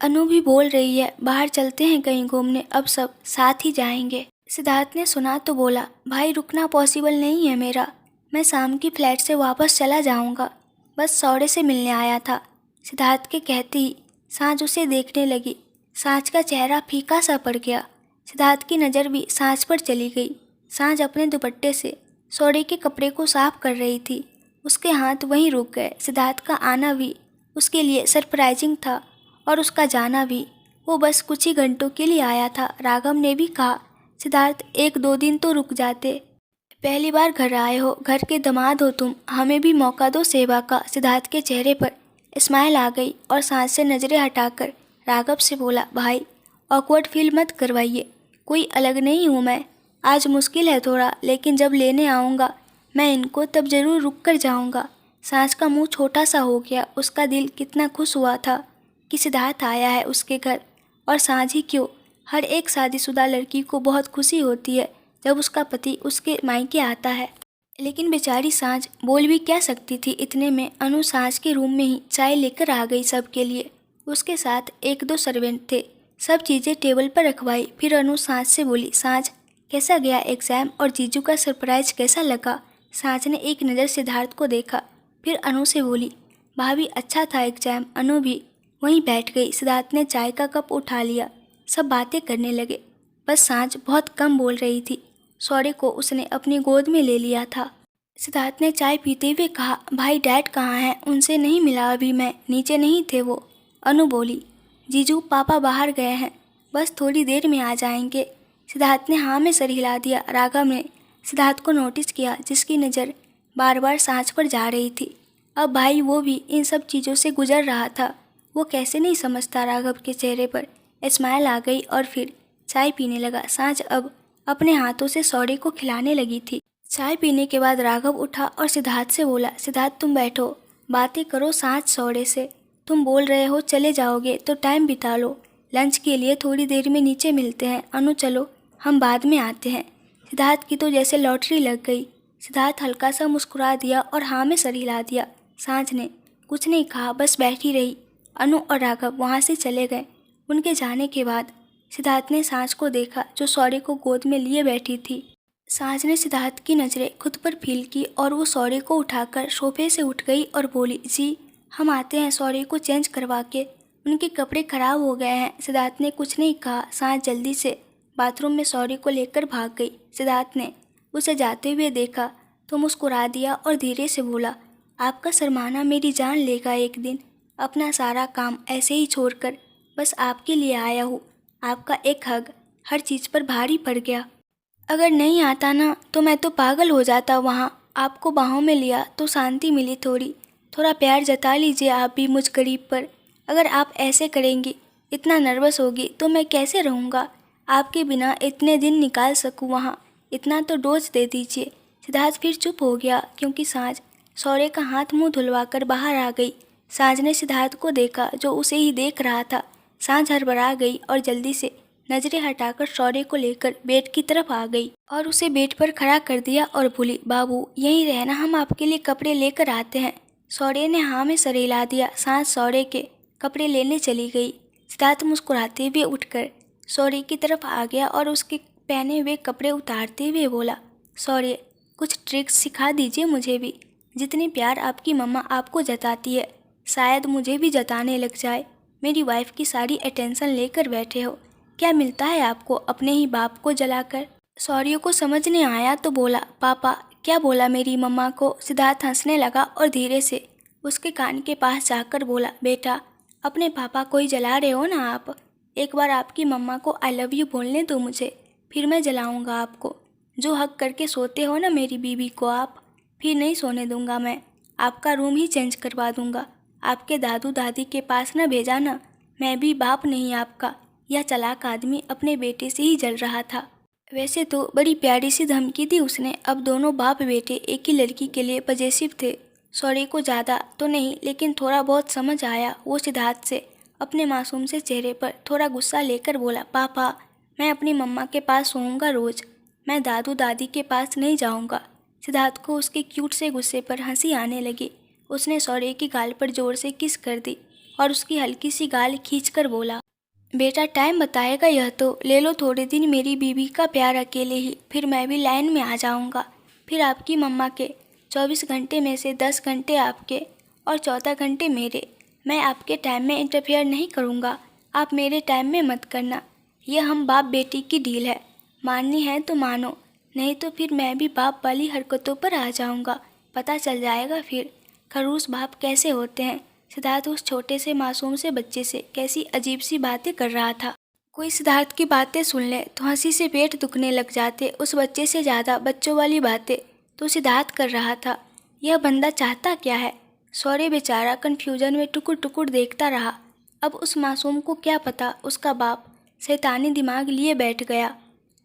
अनु भी बोल रही है बाहर चलते हैं कहीं घूमने, अब सब साथ ही जाएंगे। सिद्धार्थ ने सुना तो बोला, भाई रुकना पॉसिबल नहीं है मेरा, मैं शाम की फ्लैट से वापस चला जाऊंगा, बस सौर्य से मिलने आया था। सिद्धार्थ के कहते ही सांझ उसे देखने लगी। सांझ का चेहरा फीका सा पड़ गया। सिद्धार्थ की नज़र भी सांझ पर चली गई। सांझ अपने दुपट्टे से सौर्य के कपड़े को साफ कर रही थी। उसके हाथ वहीं रुक गए। सिद्धार्थ का आना भी उसके लिए सरप्राइजिंग था और उसका जाना भी। वो बस कुछ ही घंटों के लिए आया था। राघव ने भी कहा, सिद्धार्थ 1-2 दिन तो रुक जाते। पहली बार घर आए हो, घर के दामाद हो तुम, हमें भी मौका दो सेवा का। सिद्धार्थ के चेहरे पर स्माइल आ गई और सांस से नज़रें हटाकर राघव से बोला, भाई ऑकवर्ड फील मत करवाइए, कोई अलग नहीं हूँ मैं। आज मुश्किल है थोड़ा, लेकिन जब लेने आऊँगा मैं इनको तब ज़रूर रुक कर जाऊँगा। सांस का मुंह छोटा सा हो गया। उसका दिल कितना खुश हुआ था कि सिद्धार्थ आया है उसके घर। और सांझ ही क्यों, हर एक शादीशुदा लड़की को बहुत खुशी होती है जब उसका पति उसके मायके आता है। लेकिन बेचारी सांझ बोल भी क्या सकती थी। इतने में अनु सांझ के रूम में ही चाय लेकर आ गई सबके लिए। उसके साथ 1-2 सर्वेंट थे। सब चीज़ें टेबल पर रखवाई। फिर अनु सांझ से बोली, सांझ कैसा गया एग्ज़ाम और जीजू का सरप्राइज कैसा लगा? सांझ ने एक नज़र सिद्धार्थ को देखा, फिर अनु से बोली, भाभी अच्छा था एग्ज़ाम। अनु भी वहीं बैठ गई। सिद्धार्थ ने चाय का कप उठा लिया। सब बातें करने लगे। बस सांझ बहुत कम बोल रही थी। सौर्य को उसने अपनी गोद में ले लिया था। सिद्धार्थ ने चाय पीते हुए कहा, भाई डैड कहाँ हैं? उनसे नहीं मिला अभी मैं, नीचे नहीं थे वो। अनु बोली, जीजू पापा बाहर गए हैं, बस थोड़ी देर में आ जाएंगे। सिद्धार्थ ने हाँ में सर हिला दिया। राघव ने सिद्धार्थ को नोटिस किया, जिसकी नज़र बार बार सांझ पर जा रही थी। अब भाई वो भी इन सब चीज़ों से गुजर रहा था। वो कैसे नहीं समझता। राघव के चेहरे पर स्माइल आ गई और फिर चाय पीने लगा। सांझ अब अपने हाथों से सौर्य को खिलाने लगी थी। चाय पीने के बाद राघव उठा और सिद्धार्थ से बोला, सिद्धार्थ तुम बैठो, बातें करो सांझ सौर्य से। तुम बोल रहे हो चले जाओगे तो टाइम बिता लो, लंच के लिए थोड़ी देर में नीचे मिलते हैं। अनु चलो, हम बाद में आते हैं। सिद्धार्थ की तो जैसे लॉटरी लग गई। सिद्धार्थ हल्का सा मुस्कुरा दिया और हाँ में सर हिला दिया। सांझ ने कुछ नहीं कहा, बस बैठी रही। अनु और राघव वहाँ से चले गए। उनके जाने के बाद सिद्धार्थ ने सांझ को देखा, जो सौर्य को गोद में लिए बैठी थी। सांझ ने सिद्धार्थ की नज़रें खुद पर फील की और वो सौर्य को उठाकर सोफे से उठ गई और बोली, जी हम आते हैं सौर्य को चेंज करवा के, उनके कपड़े खराब हो गए हैं। सिद्धार्थ ने कुछ नहीं कहा। सांझ जल्दी से बाथरूम में सौर्य को लेकर भाग गई। सिद्धार्थ ने उसे जाते हुए देखा तो मुस्कुरा दिया और धीरे से बोला, आपका शर्माना मेरी जान लेगा एक दिन। अपना सारा काम ऐसे ही छोड़कर बस आपके लिए आया हूँ। आपका एक हग हर चीज़ पर भारी पड़ गया। अगर नहीं आता ना तो मैं तो पागल हो जाता। वहाँ आपको बाहों में लिया तो शांति मिली थोड़ी। थोड़ा प्यार जता लीजिए आप भी मुझ गरीब पर। अगर आप ऐसे करेंगी, इतना नर्वस होगी तो मैं कैसे रहूँगा? आपके बिना इतने दिन निकाल सकूँ वहाँ, इतना तो डोज दे दीजिए। सिद्धार्थ फिर चुप हो गया क्योंकि सांझ सौर्य का हाथ मुंह धुलवाकर बाहर आ गई। सांझ ने सिद्धार्थ को देखा जो उसे ही देख रहा था। सांझ हड़बड़ा गई और जल्दी से नजरें हटाकर सौर्य को लेकर बेड की तरफ आ गई और उसे बेड पर खड़ा कर दिया और बोली, बाबू यहीं रहना, हम आपके लिए कपड़े लेकर आते हैं। सौर्य ने हाँ में सर हिला दिया। सांझ सौर्य के कपड़े लेने चली गई। सिद्धार्थ मुस्कुराते हुए उठकर सौर्य की तरफ आ गया और उसके पहने हुए कपड़े उतारते हुए बोला, सौर्य कुछ ट्रिक्स सिखा दीजिए मुझे भी। जितनी प्यार आपकी मम्मा आपको जताती है, शायद मुझे भी जताने लग जाए। मेरी वाइफ की सारी अटेंशन लेकर बैठे हो, क्या मिलता है आपको अपने ही बाप को जलाकर? सौर्य को समझ नहीं आया तो बोला, पापा क्या बोला मेरी मम्मा को? सिद्धार्थ हंसने लगा और धीरे से उसके कान के पास जाकर बोला, बेटा अपने पापा को ही जला रहे हो ना आप? एक बार आपकी मम्मा को आई लव यू बोलने दो मुझे, फिर मैं जलाऊंगा आपको। जो हक करके सोते हो ना मेरी बीवी को आप, फिर नहीं सोने दूंगा मैं। आपका रूम ही चेंज करवा दूंगा। आपके दादू दादी के पास न भेजा ना, मैं भी बाप नहीं आपका। यह चालाक आदमी अपने बेटे से ही जल रहा था। वैसे तो बड़ी प्यारी सी धमकी दी उसने। अब दोनों बाप बेटे एक ही लड़की के लिए पजेसिव थे। सौर्य को ज़्यादा तो नहीं, लेकिन थोड़ा बहुत समझ आया। वो सिद्धार्थ से अपने मासूम से चेहरे पर थोड़ा गुस्सा लेकर बोला, पापा मैं अपनी मम्मा के पास सोऊंगा रोज़, मैं दादू दादी के पास नहीं जाऊंगा। सिद्धार्थ को उसके क्यूट से गुस्से पर हंसी आने लगी। उसने सौर्य की गाल पर जोर से किस कर दी और उसकी हल्की सी गाल खींचकर बोला, बेटा टाइम बताएगा यह तो, ले लो थोड़े दिन मेरी बीवी का प्यार अकेले ही, फिर मैं भी लाइन में आ जाऊंगा। फिर आपकी मम्मा के 24 घंटे में से 10 घंटे आपके और 14 घंटे मेरे। मैं आपके टाइम में इंटरफेयर नहीं करूंगा, आप मेरे टाइम में मत करना। यह हम बाप बेटी की डील है, माननी है तो मानो, नहीं तो फिर मैं भी बाप वाली हरकतों पर आ जाऊंगा। पता चल जाएगा फिर खड़ूस बाप कैसे होते हैं। सिद्धार्थ उस छोटे से मासूम से बच्चे से कैसी अजीब सी बातें कर रहा था। कोई सिद्धार्थ की बातें सुन ले तो हंसी से पेट दुखने लग जाते। उस बच्चे से ज़्यादा बच्चों वाली बातें तो सिद्धार्थ कर रहा था। यह बंदा चाहता क्या है? शौर्य बेचारा कन्फ्यूजन में टुकुर टुकुर देखता रहा। अब उस मासूम को क्या पता उसका बाप शैतानी दिमाग लिए बैठ गया।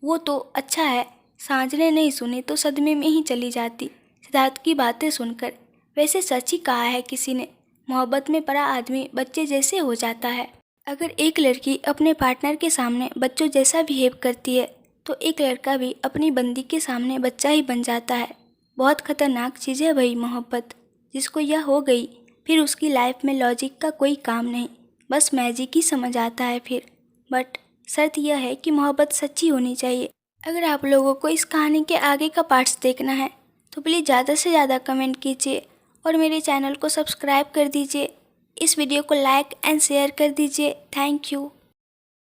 वो तो अच्छा है सांझ ने नहीं सुनी तो सदमे में ही चली जाती सिद्धार्थ की बातें सुनकर। वैसे सच ही कहा है किसी ने, मोहब्बत में पड़ा आदमी बच्चे जैसे हो जाता है। अगर एक लड़की अपने पार्टनर के सामने बच्चों जैसा बिहेव करती है तो एक लड़का भी अपनी बंदी के सामने बच्चा ही बन जाता है। बहुत खतरनाक चीज़ है भाई मोहब्बत। जिसको यह हो गई फिर उसकी लाइफ में लॉजिक का कोई काम नहीं, बस मैजिक ही समझ आता है फिर। बट शर्त यह है कि मोहब्बत सच्ची होनी चाहिए। अगर आप लोगों को इस कहानी के आगे का पार्ट्स देखना है तो प्लीज़ ज़्यादा से ज़्यादा कमेंट कीजिए और मेरे चैनल को सब्सक्राइब कर दीजिए। इस वीडियो को लाइक एंड शेयर कर दीजिए। Thank you.